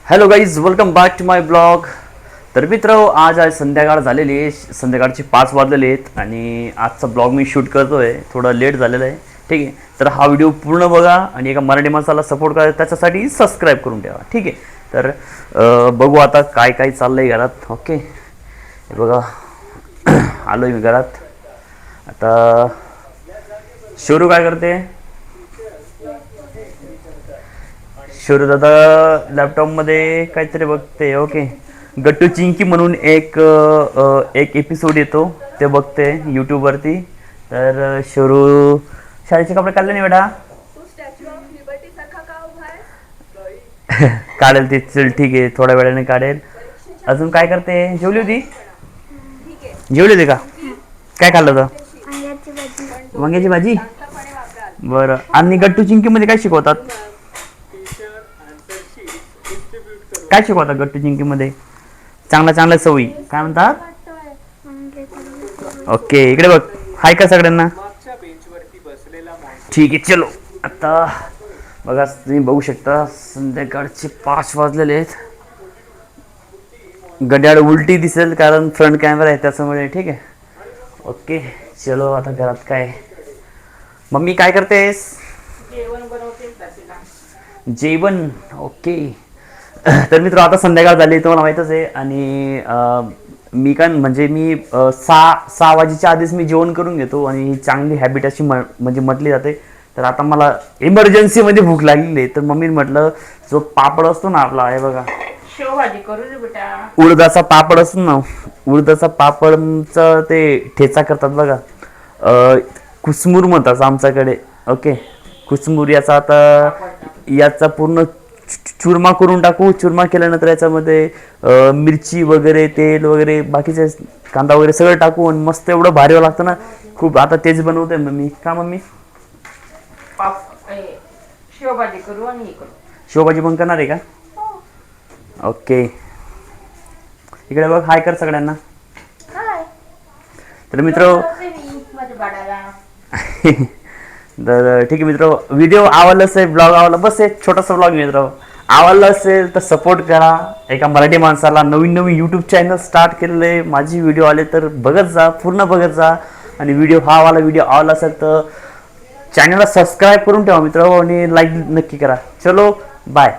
Hello guys, welcome back to my blog. तर मित्र, आज संध्याकाळ झालेली आहे. संध्याकाळचे 5 वाजलेले आहेत आणि आजचा ब्लॉग मी शूट करतो आहे. थोडा लेट झालेला आहे, ठीक आहे. तर हा व्हिडिओ पूर्ण बघा आणि एका मराठी माणसाला सपोर्ट करा, त्याच्यासाठी सबस्क्राईब करून ठेवा, ठीक आहे. तर बघू आता काय काय चाललं आहे घरात. ओके, हे बघा आलो आहे मी घरात. आता शोरू काय करते? शोरू दादा लॅपटॉपमध्ये काहीतरी बघते. ओके, गट्टू चिंकी म्हणून एक एपिसोड येतो, ते बघते यूट्यूबवरती. तर शोरू शाळेचे कपडे काढले नाही बेटा? काढेल ती, चल ठीक आहे, थोड्या वेळाने काढेल. अजून काय करते? जेवली होती? जेवली होती का? काय खाल्लं होतं? वांग्याची भाजी. बरं, आणि गट्टू चिंकीमध्ये काय शिकवतात? काय शिकवतात गट्टू चिंकीमध्ये? चांगल्या सवयी काय म्हणतात? ओके, इकडे बघ. हाय का सगळ्यांना? ठीक आहे, चलो. आता बघा, तुम्ही बघू शकता संध्याकाळचे 5 वाजलेले आहेत. घड्याळ उलटी दिसेल कारण फ्रंट कॅमेरा आहे त्याच्यामुळे, ठीक आहे. ओके, चलो. आता घरात काय? मम्मी काय करतेस? जेवण. ओके. तर मित्र, आता संध्याकाळ झाली तुम्हाला माहीतच आहे. आणि मी मी 6 वाजेच्या आधीच मी जेवण करून घेतो आणि ही चांगली हॅबिट अशी म्हणजे म्हटली जाते. तर आता मला इमर्जन्सीमध्ये भूक लागलेली आहे. तर मम्मीने म्हटलं, जो पापड असतो ना आपला, हे बघा, शेवभाजी करू दे बेटा. उडदाचा पापड असतो ना, उडदाचा पापडचा ते ठेचा करतात बघा, कुसमुर म्हणतात आमच्याकडे. ओके, कुसमुर. याचा पूर्ण चुरमा करून टाकू. चुरमा केल्यानंतर याच्यामध्ये मिरची वगैरे, तेल वगैरे, बाकीचे कांदा वगैरे सगळं टाकू आणि मस्त एवढं भारी लागतं ना खूप. आता तेच बनवते मम्मी. का मम्मी? शेवभाजी करू आणि हे करू. शेवभाजी पण करणार आहे का? ओके, इकडे बघ, हाय कर सगळ्यांना. तर मित्र, तर ठीक आहे मित्र, व्हिडिओ आवडला असेल, ब्लॉग आवडला, बस एक छोटासा ब्लॉग मित्र आवडला असेल तर सपोर्ट करा. एका मराठी माणसाला नवीन यूट्यूब चॅनल स्टार्ट केलेलं आहे. माझी व्हिडिओ आले तर बघत जा, पूर्ण बघत जा. आणि हा वाला व्हिडिओ आवडला असेल तर चॅनलला सबस्क्राईब करून ठेवा मित्र आणि लाईक नक्की करा. चलो, बाय.